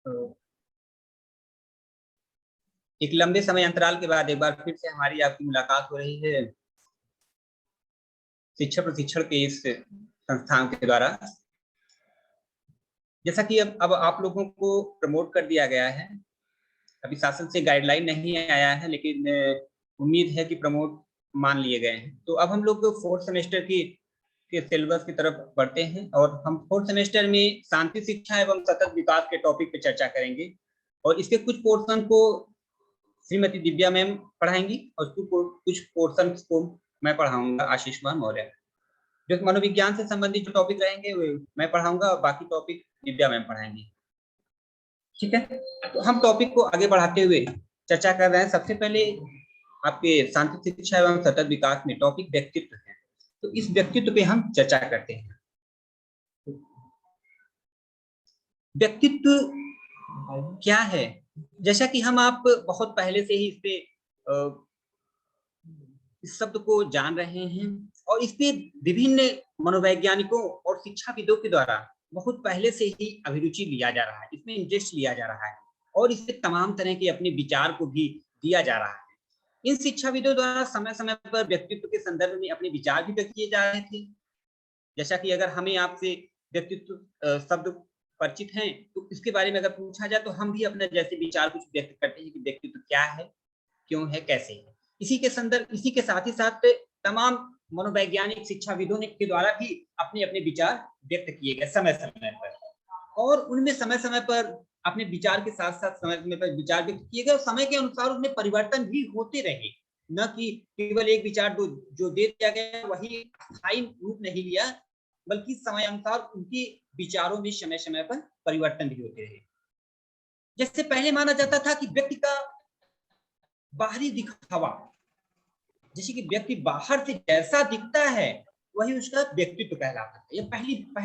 तो एक लंबे समय अंतराल के बाद एक बार फिर से हमारी आपकी मुलाकात हो रही है शिक्षा प्रशिक्षण के इस संस्थान के द्वारा। जैसा कि अब आप लोगों को प्रमोट कर दिया गया है, अभी शासन से गाइडलाइन नहीं आया है, लेकिन उम्मीद है कि प्रमोट मान लिए गए हैं। तो अब हम लोग फोर्थ सेमेस्टर की के सिलेबस की तरफ बढ़ते हैं और हम फोर्थ सेमेस्टर में शांति शिक्षा एवं सतत विकास के टॉपिक पे चर्चा करेंगे और इसके कुछ पोर्शन को श्रीमती दिव्या मैम पढ़ाएंगी और कुछ पोर्शन को मैं पढ़ाऊंगा, आशीष कुमार मौर्य। जो मनोविज्ञान से संबंधित जो टॉपिक रहेंगे वे मैं पढ़ाऊंगा और बाकी टॉपिक दिव्या मैम पढ़ाएंगी। ठीक है, तो हम टॉपिक को आगे बढ़ाते हुए चर्चा कर रहे हैं। सबसे पहले आपके शांति शिक्षा एवं सतत विकास में टॉपिक व्यक्तित्व है, तो इस व्यक्तित्व पे हम चर्चा करते हैं। व्यक्तित्व क्या है, जैसा कि हम आप बहुत पहले से ही इस शब्द को जान रहे हैं और इस पे विभिन्न मनोवैज्ञानिकों और शिक्षाविदों के द्वारा बहुत पहले से ही अभिरुचि लिया जा रहा है, इसमें इंटरेस्ट लिया जा रहा है और इससे तमाम तरह के अपने विचार को भी दिया जा रहा है। इन शिक्षाविदों द्वारा समय समय पर व्यक्तित्व के संदर्भ में अपने विचार भी व्यक्त किए जा रहे थे। जैसा कि अगर हमें आपसे व्यक्तित्व शब्द परिचित हैं तो इसके बारे में अगर पूछा जाए तो हम भी अपना जैसे विचार कुछ व्यक्त करते हैं कि व्यक्तित्व क्या है, क्यों है, कैसे है। इसी के साथ ही साथ तमाम मनोवैज्ञानिक शिक्षाविदों ने के द्वारा भी अपने अपने विचार व्यक्त किए गए समय समय पर और उनमें समय समय पर अपने विचार के साथ साथ समय समय पर विचार व्यक्त किए गए और समय के अनुसार उनमें परिवर्तन भी होते रहे, न कि केवल एक विचार जो दे दिया गया वही स्थायी रूप नहीं लिया, बल्कि समय अनुसार उनके विचारों में समय समय पर परिवर्तन भी होते रहे। जैसे पहले माना जाता था कि व्यक्ति का बाहरी दिखावा, जैसे कि व्यक्ति बाहर से जैसा दिखता है वही उसका व्यक्तित्व कहलाता है।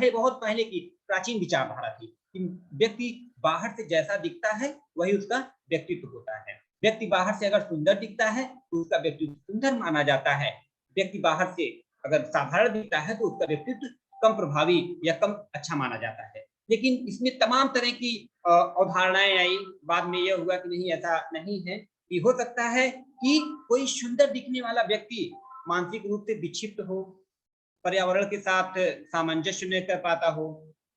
ये बहुत पहले की प्राचीन विचारधारा थी कि व्यक्ति बाहर से जैसा दिखता है वही उसका व्यक्तित्व होता है। व्यक्ति बाहर से अगर सुंदर दिखता है तो उसका व्यक्तित्व सुंदर माना जाता है। व्यक्ति बाहर से अगर साधारण दिखता है तो उसका व्यक्तित्व कम प्रभावी या कम अच्छा माना जाता है। लेकिन इसमें तमाम तरह की अवधारणाएं आई। बाद में यह हुआ कि नहीं, ऐसा नहीं है कि हो सकता है कि कोई सुंदर दिखने वाला व्यक्ति मानसिक रूप से विक्षिप्त हो, पर्यावरण के साथ सामंजस्य न कर पाता हो,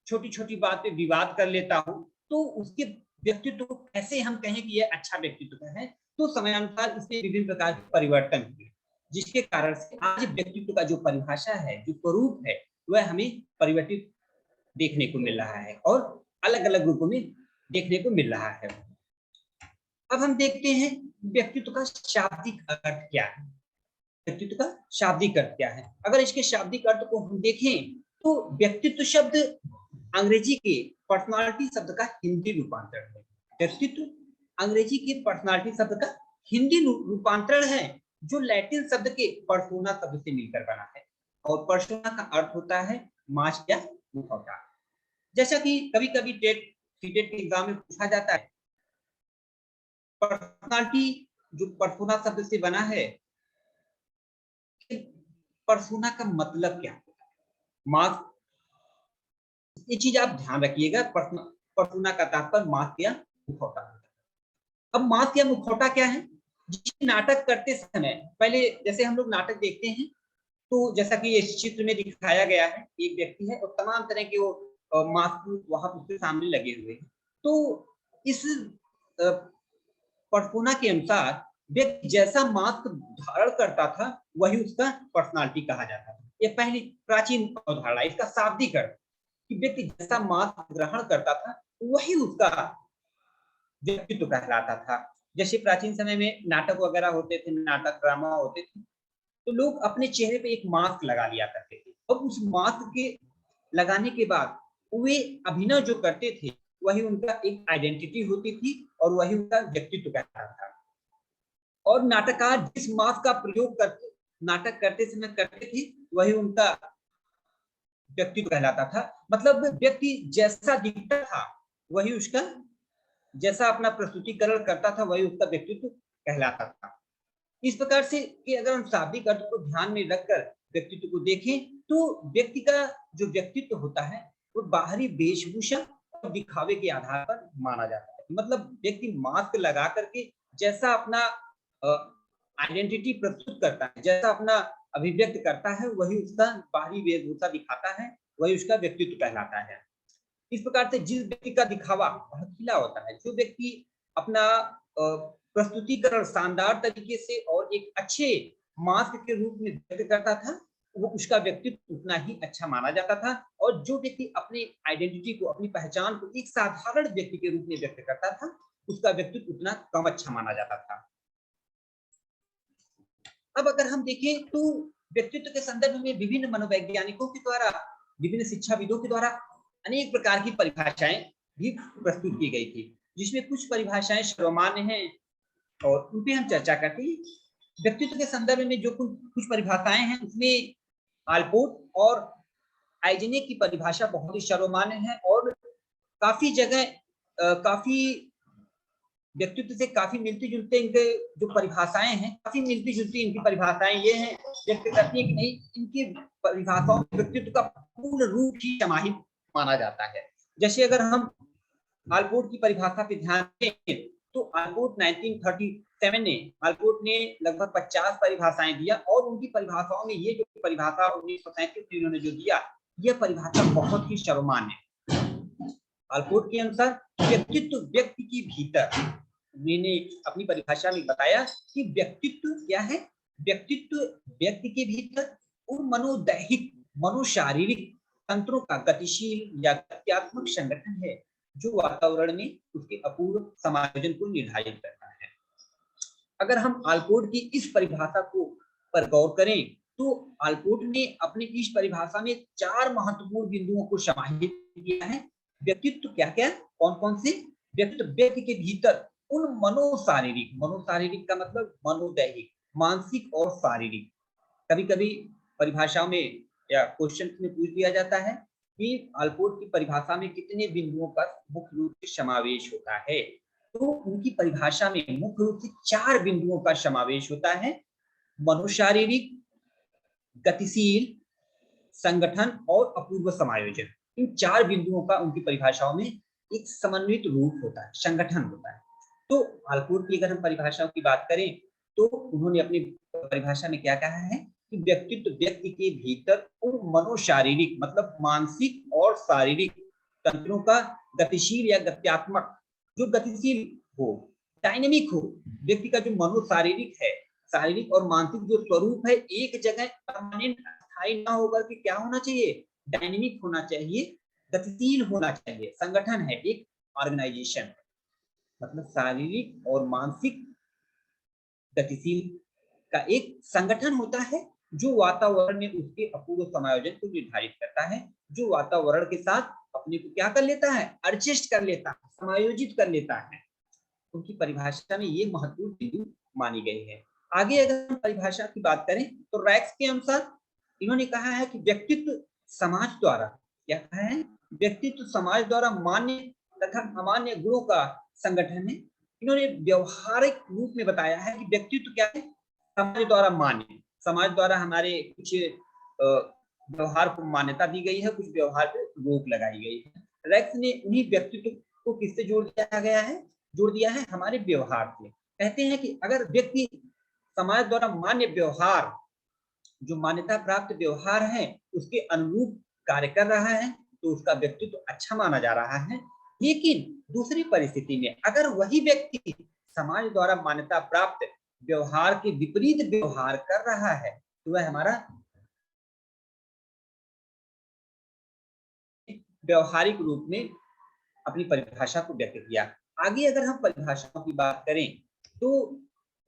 छोटी छोटी बात पे विवाद कर लेता हो, तो उसके व्यक्तित्व को कैसे हम कहें कि यह अच्छा व्यक्तित्व है। तो समयानुसार इसमें विभिन्न प्रकार के परिवर्तन हुए, जिसके कारण से आज व्यक्तित्व का जो परिभाषा है, जो स्वरूप है, वह हमें परिवर्तित देखने को मिल रहा है और अलग अलग रूपों में देखने को मिल रहा है। अब हम देखते हैं व्यक्तित्व का शाब्दिक अर्थ क्या है। व्यक्तित्व का शाब्दिक अर्थ क्या है, अगर इसके शाब्दिक अर्थ को हम देखें तो व्यक्तित्व शब्द अंग्रेजी के पर्सनालिटी शब्द का हिंदी रूपांतरण है। व्यक्तित्व अंग्रेजी के पर्सनालिटी शब्द का हिंदी रूपांतरण है, जो लैटिन शब्द के पर्सोना शब्द से मिलकर बना है और पर्सोना का अर्थ होता है मास्क या मुखौटा। जैसा कि कभी कभी सीटेट के एग्जाम में पूछा जाता है, पर्सनालिटी जो पर्सोना शब्द से बना है, पर्सोना का मतलब क्या है, मास्क, ये चीज आप ध्यान रखिएगा। पर्सोना का तात्पर्य मास्क या मुखौटा होता है। अब मास्क या मुखौटा क्या है, जिस नाटक करते समय, पहले जैसे हम लोग नाटक देखते हैं तो जैसा कि इस चित्र में दिखाया गया है, एक व्यक्ति है और तमाम तरह के वो मास्क वहां उसके सामने लगे हुए हैं। तो इस पर्सोना के अनुसार व्यक्ति जैसा मास्क धारण करता था वही उसका पर्सनालिटी कहा जाता था। ये पहली प्राचीन अवधारणा, इसका शाब्दिक अर्थ कि व्यक्ति जैसा मास्क ग्रहण करता था वही उसका व्यक्तित्व कहलाता था। जैसे प्राचीन समय में नाटक वगैरह होते थे, नाटक ड्रामा होते थे, तो लोग अपने चेहरे पे एक मास्क लगा लिया करते थे और उस मास्क के लगाने के बाद वे अभिनय जो करते थे वही उनका एक आइडेंटिटी होती थी और वही उनका व्यक्तित्व कहता था। और नाटककार जिस मास्क का प्रयोग करते नाटक करते समय करते थे वही उनका व्यक्तित्व कहलाता था। मतलब व्यक्ति जैसा दिखता था वही उसका, जैसा अपना प्रस्तुतिकरण करता था वही उसका व्यक्तित्व कहलाता था। इस प्रकार से कि अगर हम शाब्दिक अर्थ को ध्यान में रखकर व्यक्तित्व को देखें तो व्यक्ति का जो व्यक्तित्व होता है वो बाहरी वेशभूषा और दिखावे के आधार पर माना जाता है। मतलब व्यक्ति मास्क लगा करके जैसा अपना आइडेंटिटी प्रस्तुत करता है, जैसा अपना अभिव्यक्त करता है, वही उसका बाहरी वेशभूषा दिखाता है, वही उसका व्यक्तित्व कहलाता है। इस प्रकार से जिस व्यक्ति का दिखावा भड़कीला होता है, जो व्यक्ति अपना प्रस्तुतिकरण शानदार तरीके से और एक अच्छे मास्क के रूप में व्यक्त करता था, वो उसका व्यक्तित्व उतना ही अच्छा माना जाता था। और जो व्यक्ति अपनी आइडेंटिटी को, अपनी पहचान को एक साधारण व्यक्ति के रूप में व्यक्त करता था, उसका व्यक्तित्व उतना कम अच्छा माना जाता था। अब अगर हम देखें तो व्यक्तित्व के संदर्भ में विभिन्न मनोवैज्ञानिकों के द्वारा, विभिन्न शिक्षाविदों के द्वारा अनेक प्रकार की परिभाषाएं भी प्रस्तुत की गई थी, जिसमें कुछ परिभाषाएं सर्वमान्य हैं और उन पे हम चर्चा करते हैं। व्यक्तित्व के संदर्भ में जो कुछ परिभाषाएं हैं, उसमें आलपोर्ट और आइजेनेक की परिभाषा बहुत ही सर्वमान्य है और काफी जगह काफी व्यक्तित्व से काफी मिलती जुलते इनके जो परिभाषाएं हैं, काफी मिलती जुलती इनकी परिभाषाएं ये हैं, व्यक्त करती है कि नहीं, इनकी परिभाषाओं में व्यक्तित्व का पूर्ण रूप ही समाहित माना जाता है। जैसे अगर हम आलपोर्ट की परिभाषा पे ध्यान दें तो आलपोर्ट 1937 ने आलपोर्ट ने लगभग 50 परिभाषाएं दिया और उनकी परिभाषाओं में ये जो परिभाषा 1937 में उन्होंने जो दिया, यह परिभाषा बहुत ही सर्वमान्य है। आलपोर्ट के अनुसार व्यक्तित्व व्यक्ति के भीतर, मैंने अपनी परिभाषा में बताया कि व्यक्तित्व क्या है, व्यक्तित्व व्यक्ति के भीतर उन मनोदैहिक, मनोशारीरिक तंत्रों का गतिशील या गत्यात्मक संगठन है जो वातावरण में उसके अपूर्व समायोजन को निर्धारित करता है। अगर हम आलपोर्ट की इस परिभाषा को पर गौर करें तो आलपोर्ट ने अपनी इस परिभाषा में 4 महत्वपूर्ण बिंदुओं को समाहित किया है। व्यक्तित्व क्या क्या, कौन कौन से? व्यक्तित्व व्यक्ति के भीतर उन मनोशारीरिक, मनोशारीरिक का मतलब मनोदैहिक, मानसिक और शारीरिक। कभी कभी परिभाषाओं में या क्वेश्चन में पूछ दिया जाता है कि आलपोर्ट की परिभाषा में कितने बिंदुओं का मुख्य रूप से समावेश होता है, तो उनकी परिभाषा में मुख्य रूप से 4 बिंदुओं का समावेश होता है। मनोशारीरिक, गतिशील, संगठन और अपूर्व समायोजन। इन 4 बिंदुओं का उनकी परिभाषाओं में एक समन्वित रूप होता है, संगठन होता है। तो आलपोर्ट की अगर हम परिभाषाओं की बात करें तो उन्होंने अपनी परिभाषा में क्या कहा है कि व्यक्तित्व व्यक्ति के भीतर उन मनोशारीरिक मतलब मानसिक और शारीरिक तंत्रों का गतिशील या गत्यात्मक, जो गतिशील हो, डायनेमिक हो, व्यक्ति का जो मनोशारीरिक है, शारीरिक और मानसिक जो स्वरूप है, एक जगह परमानेंट स्थायी ना होकर के क्या होना चाहिए, डायनेमिक होना चाहिए, गतिशील होना चाहिए। संगठन है, एक ऑर्गेनाइजेशन, मतलब शारीरिक और मानसिक गतिशील का एक संगठन होता है जो वातावरण में उसके अपूर्व समायोजन को निर्धारित करता है, जो वातावरण के साथ अपने को क्या कर लेता है, एडजस्ट कर लेता है, समायोजित कर लेता है। उनकी परिभाषा में ये महत्वपूर्ण बिंदु मानी गई है। आगे अगर हम परिभाषा की बात करें तो रैक्स के अनुसार इन्होंने कहा है कि व्यक्तित्व समाज द्वारा, क्या कहा है, व्यक्तित्व समाज द्वारा मान्य तथा अमान्य गुणों का संगठन है। इन्होंने व्यवहारिक रूप में बताया है कि व्यक्तित्व क्या है, समाज द्वारा मान्य, समाज द्वारा हमारे कुछ व्यवहार को मान्यता दी गई है, कुछ व्यवहार पे रोक लगाई गई है। रैक्स ने उन्हीं व्यक्तित्व को किससे जोड़ दिया गया है, जोड़ दिया है हमारे व्यवहार से। कहते हैं कि अगर व्यक्ति समाज द्वारा मान्य व्यवहार, जो मान्यता प्राप्त व्यवहार है, उसके अनुरूप कार्य कर रहा है तो उसका व्यक्तित्व अच्छा माना जा रहा है। लेकिन दूसरी परिस्थिति में अगर वही व्यक्ति समाज द्वारा मान्यता प्राप्त व्यवहार के विपरीत व्यवहार कर रहा है तो वह हमारा व्यवहारिक रूप में अपनी परिभाषा को व्यक्त किया। आगे अगर हम परिभाषाओं की बात करें तो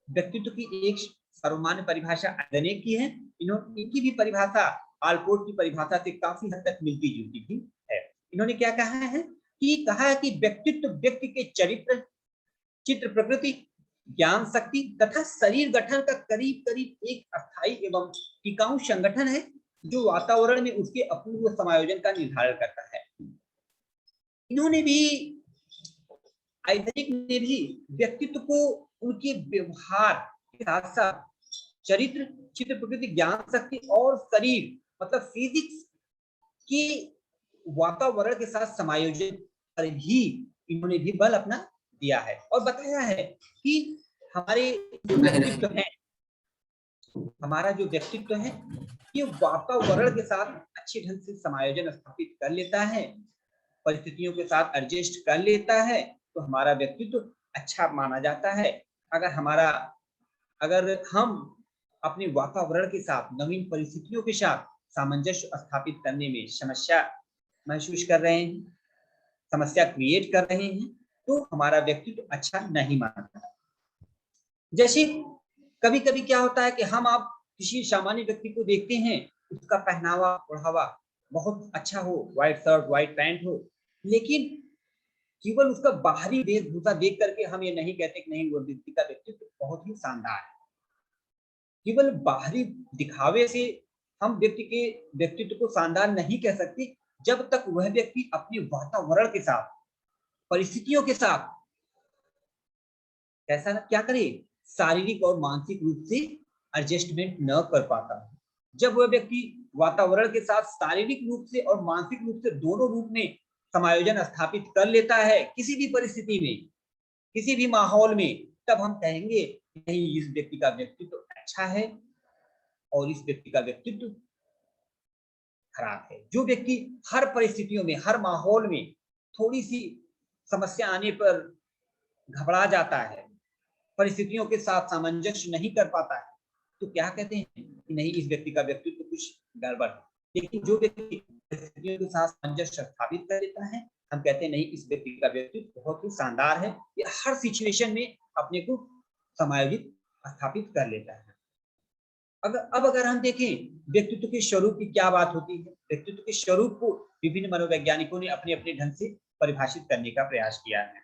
व्यक्तित्व की एक सर्वमान्य परिभाषा आइजेनेक की है। इनकी भी परिभाषा आलपोर्ट की परिभाषा से काफी हद तक मिलती जुलती भी है। इन्होंने क्या कहा है कि व्यक्तित्व व्यक्ति के चरित्र, चित्र प्रकृति, ज्ञान शक्ति तथा शरीर गठन का करीब करीब एक अस्थायी एवं टिकाऊ संगठन है जो वातावरण में उसके अपूर्व समायोजन का निर्धारण करता है। इन्होंने भी, आइजेनेक ने भी व्यक्तित्व को उनके व्यवहार के साथ साथ चरित्र, चित्र प्रकृति, ज्ञान शक्ति और शरीर मतलब फिजिक्स की वातावरण के साथ समायोजन पर भी इन्होंने भी बल अपना दिया है और बताया है कि हमारे जो व्यक्तित्व है, हमारा जो व्यक्तित्व है ये वातावरण के साथ अच्छे ढंग से समायोजन स्थापित कर लेता है, परिस्थितियों के साथ एडजस्ट कर लेता है, तो हमारा व्यक्तित्व अच्छा माना जाता है। अगर हम अपने वातावरण के साथ, नवीन परिस्थितियों के साथ सामंजस्य स्थापित करने में समस्या महसूस कर रहे हैं, समस्या क्रिएट कर रहे हैं, तो हमारा व्यक्तित्व अच्छा नहीं माना जाता। जैसे कभी कभी क्या होता है कि आप किसी सामान्य व्यक्ति को देखते हैं, उसका पहनावा ओढ़ावा बहुत अच्छा हो, व्हाइट शर्ट व्हाइट पैंट हो, लेकिन केवल उसका बाहरी वेशभूषा देख करके हम ये नहीं कहते कि नहीं वो व्यक्ति का व्यक्तित्व बहुत ही शानदार है। केवल बाहरी दिखावे से हम व्यक्ति के व्यक्तित्व को शानदार नहीं कह सकते, जब तक वह व्यक्ति अपने वातावरण के साथ, परिस्थितियों के साथ ऐसा क्या करे, शारीरिक और मानसिक रूप से एडजस्टमेंट न कर पाता है। जब वह व्यक्ति वातावरण के साथ शारीरिक रूप से और मानसिक रूप से दोनों रूप में समायोजन स्थापित कर लेता है किसी भी परिस्थिति में, किसी भी माहौल में, तब हम कहेंगे नहीं इस व्यक्ति का व्यक्तित्व अच्छा है और इस व्यक्ति का व्यक्तित्व खराब है। जो व्यक्ति हर परिस्थितियों में, हर माहौल में थोड़ी सी समस्या आने पर घबरा जाता है, परिस्थितियों के साथ सामंजस्य नहीं कर पाता है, तो क्या कहते हैं कि नहीं इस व्यक्ति का व्यक्तित्व कुछ गड़बड़ है। लेकिन जो व्यक्ति परिस्थितियों के साथ सामंजस्य स्थापित कर लेता है, हम कहते हैं नहीं इस व्यक्ति का व्यक्तित्व बहुत ही शानदार है, ये हर सिचुएशन में अपने को समायोजित स्थापित कर लेता है। अगर हम देखें व्यक्तित्व के स्वरूप की क्या बात होती है, व्यक्तित्व के स्वरूप को विभिन्न मनोवैज्ञानिकों ने अपने अपने ढंग से परिभाषित करने का प्रयास किया है।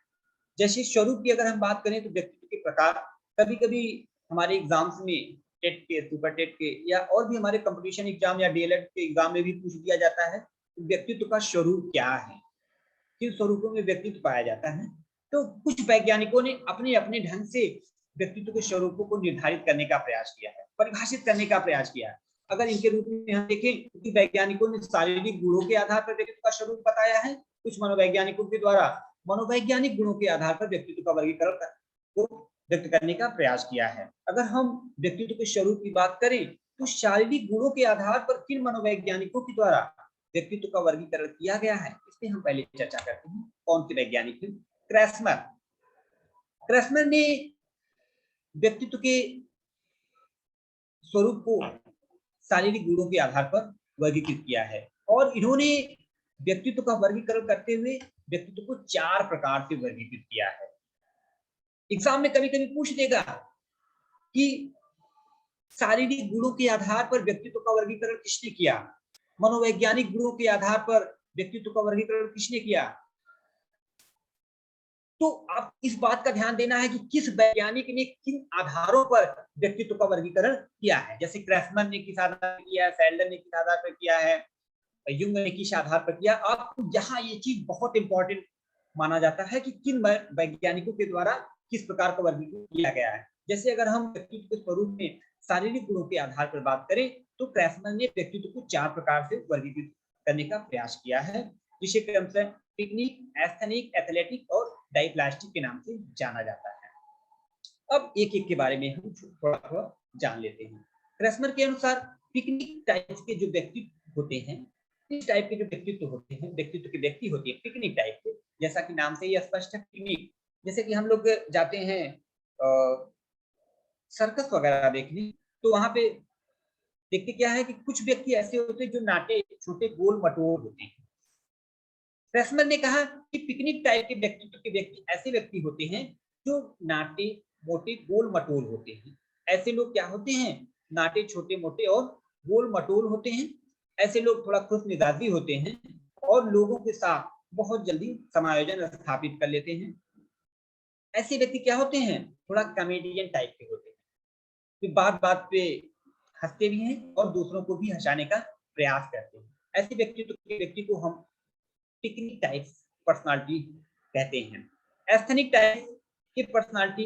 जैसे स्वरूप की अगर हम बात करें तो व्यक्तित्व के प्रकार, कभी कभी हमारे एग्जाम्स में टेट के, सुपर टेट के या और भी हमारे कंपटीशन एग्जाम या डीएलएड के एग्जाम में भी पूछ दिया जाता है व्यक्तित्व का स्वरूप क्या है, किन स्वरूपों में व्यक्तित्व पाया जाता है। तो कुछ वैज्ञानिकों ने अपने अपने ढंग से व्यक्तित्व के स्वरूपों को निर्धारित करने का प्रयास किया है, परिभाषित करने का प्रयास किया है। अगर इनके रूप में हम देखें कि वैज्ञानिकों ने शारीरिक गुणों के आधार पर व्यक्तित्व का स्वरूप बताया है, कुछ मनोवैज्ञानिकों के द्वारा मनोवैज्ञानिक गुणों के आधार पर व्यक्तित्व का वर्गीकरण को व्यक्त करने का प्रयास किया है। अगर हम व्यक्तित्व के स्वरूप की बात करें तो शारीरिक गुणों के आधार पर किन मनोवैज्ञानिकों के द्वारा व्यक्तित्व का वर्गीकरण किया गया है, इस पर हम पहले चर्चा करते हैं। कौन से वैज्ञानिक थे? क्रैस्मर ने व्यक्तित्व के स्वरूप को शारीरिक गुणों के आधार पर वर्गीकृत किया है और इन्होंने व्यक्तित्व का वर्गीकरण करते हुए व्यक्तित्व को 4 प्रकार से वर्गीकृत किया है। एग्जाम में कभी कभी पूछ देगा कि शारीरिक गुणों के आधार पर व्यक्तित्व का वर्गीकरण किसने किया, मनोवैज्ञानिक गुणों के आधार पर व्यक्तित्व का वर्गीकरण किसने किया। तो आप इस बात का ध्यान देना है कि किस वैज्ञानिक ने किन आधारों पर व्यक्तित्व का वर्गीकरण किया है। जैसे क्रैस्मर ने किस आधार पर किया है, सैल्डर ने किस आधार पर किया है, युंग ने किस आधार पर किया। आपको यहाँ ये चीज बहुत इंपॉर्टेंट माना जाता है कि किन वैज्ञानिकों के द्वारा किस प्रकार का वर्गीकरण किया गया है। जैसे अगर हम व्यक्तित्व के स्वरूप में शारीरिक गुणों के आधार पर बात करें तो क्रैस्मर ने व्यक्तित्व को 4 प्रकार से वर्गीकृत करने का प्रयास किया है, जिसे क्रमशः पिकनिक, एस्थेनिक, एथलेटिक और डाइप्लास्टिक के नाम से जाना जाता है। अब एक एक के बारे में हम थोड़ा थोड़ा जान लेते हैं। क्रैस्मर के अनुसार पिकनिक टाइप के जो व्यक्तित्व होते हैं, इस टाइप के जो व्यक्तित्व होते हैं, व्यक्तित्व के व्यक्ति होती है पिकनिक टाइप के, जैसा कि नाम से ही स्पष्ट है पिकनिक। जैसे कि हम लोग जाते हैं सर्कस वगैरह देखने, तो वहां पे देखते क्या है कि कुछ व्यक्ति ऐसे होते हैं जो नाटे छोटे गोल मटोल होते हैं। क्रैस्मर ने कहा कि पिकनिक टाइप के व्यक्तित्व के व्यक्ति ऐसे व्यक्ति होते हैं जो नाटे मोटे गोल मटोल होते हैं। ऐसे लोग क्या होते हैं, नाटे छोटे मोटे और गोल मटोल होते हैं। ऐसे लोग थोड़ा खुश मिजाजी होते हैं और लोगों के साथ बहुत जल्दी समायोजन स्थापित कर लेते हैं। ऐसे व्यक्ति क्या होते हैं, थोड़ा कॉमेडियन टाइप के होते हैं, तो बात बात पे हंसते भी हैं और दूसरों को भी हंसाने का प्रयास करते हैं। ऐसे व्यक्ति को हम पिकनिक टाइप पर्सनालिटी कहते हैं। एस्थेनिक टाइप के पर्सनालिटी,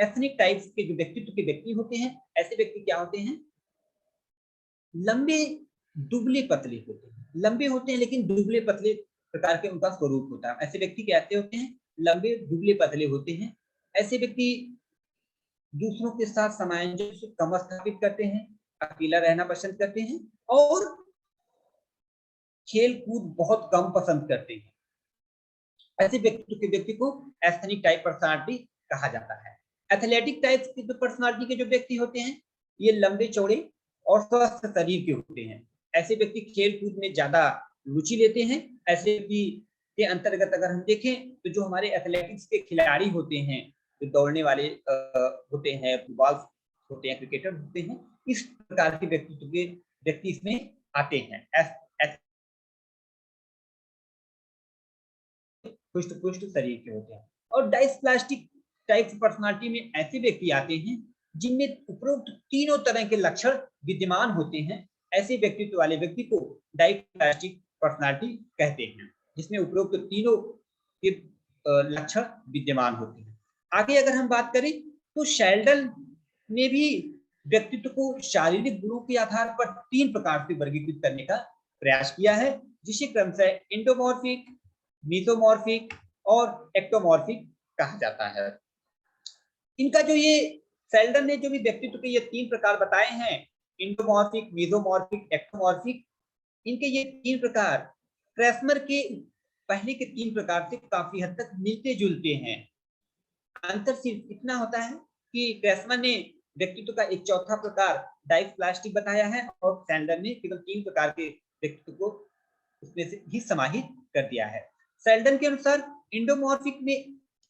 एस्थेनिक टाइप के जो व्यक्तित्व के व्यक्ति होते हैं, ऐसे व्यक्ति क्या होते हैं, लंबे दुबले पतले होते हैं। लंबे होते हैं लेकिन दुबले पतले प्रकार के उनका स्वरूप होता है। ऐसे व्यक्ति कैसे होते हैं? लंबे, दुबले, पतले होते हैं। ऐसे व्यक्ति दूसरों के साथ सामंजस्य कम स्थापित करते हैं, अकेला रहना पसंद करते हैं और खेल कूद बहुत कम पसंद करते हैं। ऐसे व्यक्ति को एस्थेनिक टाइप पर्सनालिटी कहा जाता है। एथलेटिक टाइप की जो पर्सनालिटी के जो व्यक्ति होते हैं, ये लंबे चौड़े और स्वस्थ शरीर के होते हैं। ऐसे व्यक्ति खेल कूद में ज्यादा रुचि लेते हैं। ऐसे व्यक्ति के अंतर्गत अगर हम देखें तो जो हमारे एथलेटिक्स के खिलाड़ी होते हैं, जो दौड़ने वाले होते हैं, फुटबॉल होते हैं, क्रिकेटर होते हैं, इस प्रकार के व्यक्ति इसमें आते हैं। पुष्ट पुष्ट शरीर के होते हैं। और डायस्प्लास्टिक टाइप पर्सनालिटी में ऐसे व्यक्ति आते हैं जिनमें उपरोक्त तीनों तरह के लक्षण विद्यमान होते हैं। ऐसे व्यक्तित्व वाले व्यक्ति को डायस्प्लास्टिक पर्सनालिटी कहते हैं, जिसमें उपरोक्त तीनों के लक्षण विद्यमान होते हैं। आगे अगर हम बात करें तो शेल्डन ने भी व्यक्तित्व को शारीरिक गुणों के आधार पर 3 प्रकार से वर्गीकृत करने का प्रयास किया है, जिसे क्रमशः एंडोमॉर्फिक, मीसोमॉर्फिक और एक्टोमॉर्फिक कहा जाता है। इनका जो ये शेल्डन ने जो भी व्यक्तित्व के ये 3 प्रकार बताए हैं, एंडोमॉर्फिक, मीसोमॉर्फिक, एक्टोमॉर्फिक, इनके ये 3 प्रकार क्रेसमर के पहले के 3 प्रकार से काफी हद तक मिलते जुलते हैं। अंतर सिर्फ इतना होता है कि क्रेसमर ने व्यक्तित्व का एक चौथा प्रकार डायस्प्लास्टिक बताया है और शेल्डन ने केवल 3 प्रकार के व्यक्तित्व को उसमें से ही समाहित कर दिया है। शेल्डन के अनुसार एंडोमॉर्फिक में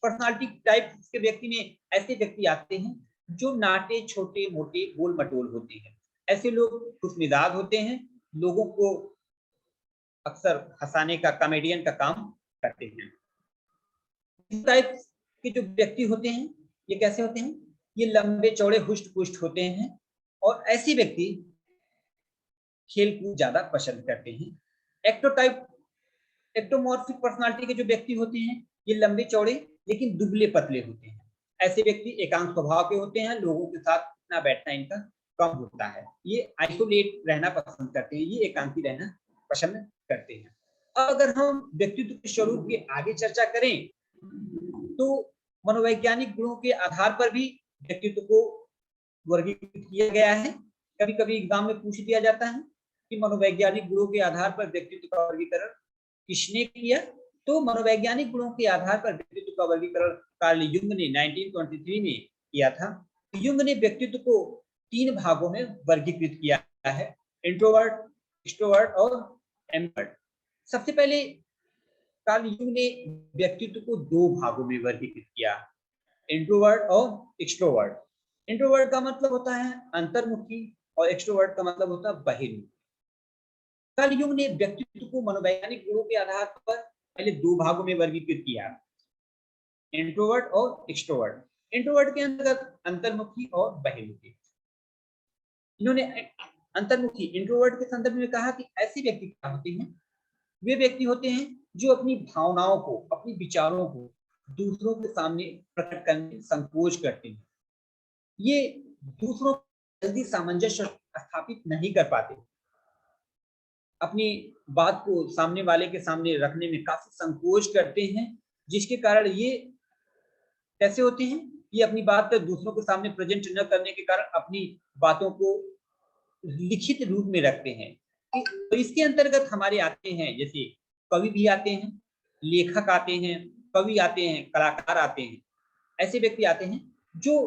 पर्सनालिटी टाइप के व्यक्ति में ऐसे व्यक्ति आते हैं जो नाटे, छोटे, मोटे, गोल मटोल होते हैं। ऐसे लोग खुशमिजाज होते हैं, लोगों को अक्सर हंसाने का, कॉमेडियन का काम करते हैं। इस टाइप के जो व्यक्ति होते हैं, ये कैसे होते हैं? ये लंबे चौड़े हुष्ट पुष्ट होते हैं और ऐसे व्यक्ति खेल कूद ज्यादा पसंद करते हैं। एक्टोटाइप, एक्टोमॉर्फिक पर्सनालिटी के जो व्यक्ति होते हैं, ये लंबे चौड़े लेकिन दुबले पतले होते हैं। ऐसे व्यक्ति एकांत स्वभाव के होते हैं, लोगों के साथ उठना बैठना इनका कम होता है। ये आइसोलेट रहना पसंद करते हैं, ये एकांती रहना पसंद करते हैं। अब अगर हम व्यक्तित्व के स्वरूप की आगे चर्चा करें तो मनोवैज्ञानिक गुणों के आधार पर भी व्यक्तित्व को वर्गीकृत किया गया है। कभी कभी एग्जाम में पूछ दिया जाता है कि मनोवैज्ञानिक गुणों के आधार पर व्यक्तित्व का वर्गीकरण किसने किया? तो मनोवैज्ञानिक गुणों के आधार पर व्यक्तित्व का वर्गीकरण कार्ल युंग ने 1923 में किया था। युंग ने व्यक्तित्व को 3 भागों में वर्गीकृत किया है, इंट्रोवर्ट, एक्सट्रोवर्ट और एम्बिवर्ट। सबसे पहले कार्ल युंग ने व्यक्तित्व को 2 भागों में वर्गीकृत किया, इंट्रोवर्ट और एक्सट्रोवर्ट। इंट्रोवर्ट का मतलब होता है अंतर्मुखी और एक्सट्रोवर्ट का मतलब होता है बहिर्मुखी। कार्ल युंग ने व्यक्तित्व को मनोवैज्ञानिक गुणों के आधार पर पहले 2 भागों में वर्गीकृत किया, इंट्रोवर्ट और एक्सट्रोवर्ट। इंट्रोवर्ट के अंतर्गत अंतर्मुखी और बहिर्मुखी। इन्होंने अंतर्मुखी, इंट्रोवर्ट के संदर्भ में कहा कि ऐसे व्यक्ति क्या होते हैं? वे व्यक्ति होते हैं जो अपनी भावनाओं को, अपनी विचारों को दूसरों के सामने प्रकट करने में संकोच करते हैं। ये दूसरों जल्दी सामंजस्य स्थापित नहीं कर पाते, अपनी बात को सामने वाले के सामने रखने में काफी संकोच करते हैं, जिसके कारण ये कैसे होते हैं? ये अपनी बात दूसरों के सामने प्रेजेंट न करने के कारण अपनी बातों को लिखित रूप में रखते हैं। तो इसके अंतर्गत हमारे आते हैं, जैसे कवि भी आते हैं, लेखक आते हैं, कवि आते हैं, कलाकार आते हैं। ऐसे व्यक्ति आते हैं जो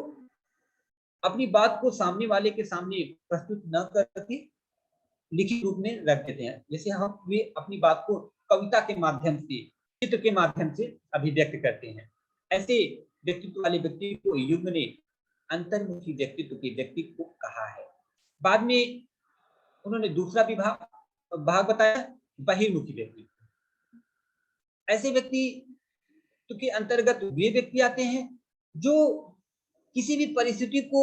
अपनी बात को सामने वाले के सामने प्रस्तुत न करके लिखित रूप में रख देते हैं। जैसे हम वे अपनी बात को कविता के माध्यम से, चित्र के माध्यम से अभिव्यक्त करते हैं। ऐसे व्यक्तित्व वाले व्यक्ति को युंग ने अंतर्मुखी व्यक्तित्व के व्यक्ति को कहा है। बाद में उन्होंने दूसरा भाग बताया, बहिर्मुखी व्यक्ति। ऐसे व्यक्ति के अंतर्गत वे व्यक्ति आते हैं जो किसी भी परिस्थिति को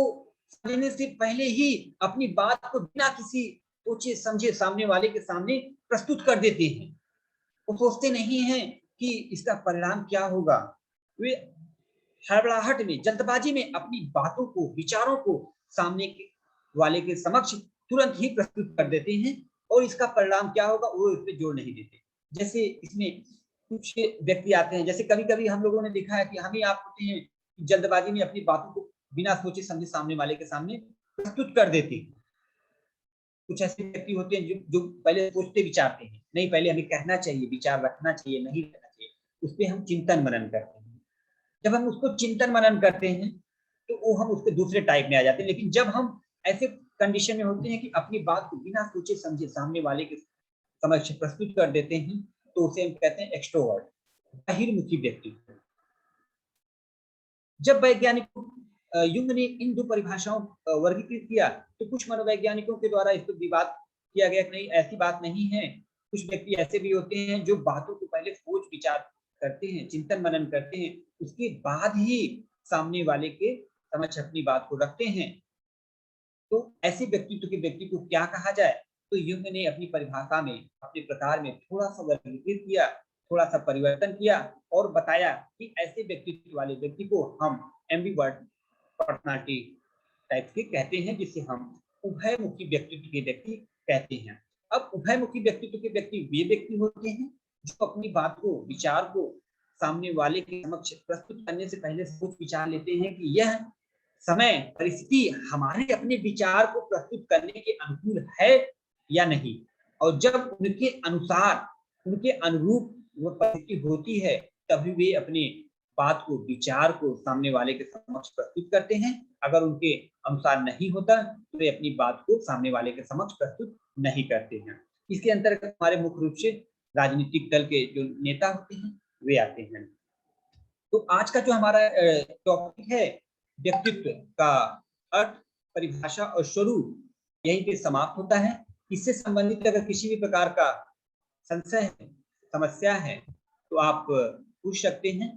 समझने से पहले ही अपनी बात को बिना किसी सोचे समझे सामने वाले के सामने प्रस्तुत कर देते हैं। वो सोचते नहीं हैं कि इसका परिणाम क्या होगा। वे हड़बड़ाहट में, जल्दबाजी में अपनी बातों को, विचारों को सामने वाले के समक्ष तुरंत ही प्रस्तुत कर देते हैं और इसका परिणाम क्या होगा वो इस पे जोर नहीं देते। जैसे इसमें कुछ व्यक्ति आते हैं, जैसे कभी कभी हम लोगों ने देखा है कि हम ही आप होते हैं जल्दबाजी में अपनी बातों को बिना सोचे समझे सामने वाले के सामने प्रस्तुत कर देते हैं। कुछ ऐसे व्यक्ति होते हैं जो पहले सोचते विचारते हैं, नहीं पहले हमें कहना चाहिए, विचार रखना चाहिए, नहीं रखना चाहिए, उस पर हम चिंतन मनन करते हैं। जब हम उसको चिंतन मनन करते हैं तो वो हम उसके दूसरे टाइप में आ जाते हैं। लेकिन जब हम ऐसे कंडीशन में होते हैं कि अपनी बात को बिना सोचे समझे सामने वाले के समक्ष प्रस्तुत कर देते हैं, तो उसे हम कहते हैं एक्सट्रोवर्ट, बहिर्मुखी व्यक्ति। जब वैज्ञानिक युंग ने इन दो परिभाषाओं वर्गीकृत किया तो कुछ मनोवैज्ञानिकों के द्वारा इस पर विवाद किया गया कि नहीं, ऐसी बात नहीं है। कुछ व्यक्ति ऐसे भी होते हैं जो बातों को पहले सोच विचार करते हैं, चिंतन मनन करते हैं, उसके बाद ही सामने वाले के समक्ष अपनी बात को रखते हैं। तो ऐसे व्यक्ति को क्या कहा जाए? तो युंग ने अपनी परिभाषा में, अपने प्रकार में थोड़ा सा वर्गीकृत किया, थोड़ा सा परिवर्तन किया और बताया कि ऐसे व्यक्तित्व वाले व्यक्ति को हम एम्बिवर्ट पर्सनालिटी टाइप के कहते हैं, जिसे हम उभयमुखी व्यक्तित्व के व्यक्ति कहते हैं। अब उभयमुखी व्यक्तित्व के व्यक्ति वे व्यक्ति होते हैं जो अपनी बात को, विचार को सामने वाले के समक्ष प्रस्तुत करने से पहले सोच विचार लेते हैं कि यह समय परिस्थिति हमारे अपने विचार को प्रस्तुत करने के अनुकूल है या नहीं। और जब उनके अनुसार, उनके अनुरूप वो परिस्थिति होती है, तभी वे अपने बात को, विचार को सामने वाले के समक्ष प्रस्तुत करते हैं। अगर उनके अनुसार नहीं होता तो वे अपनी बात को सामने वाले के समक्ष प्रस्तुत नहीं करते हैं। इसके अंतर्गत हमारे मुख्य रूप से राजनीतिक दल के जो नेता होते हैं वे आते हैं। तो आज का जो हमारा टॉपिक है व्यक्तित्व का अर्थ, परिभाषा और स्वरूप, यहीं पे समाप्त होता है। इससे संबंधित अगर किसी भी प्रकार का संशय है, समस्या है, तो आप पूछ सकते हैं।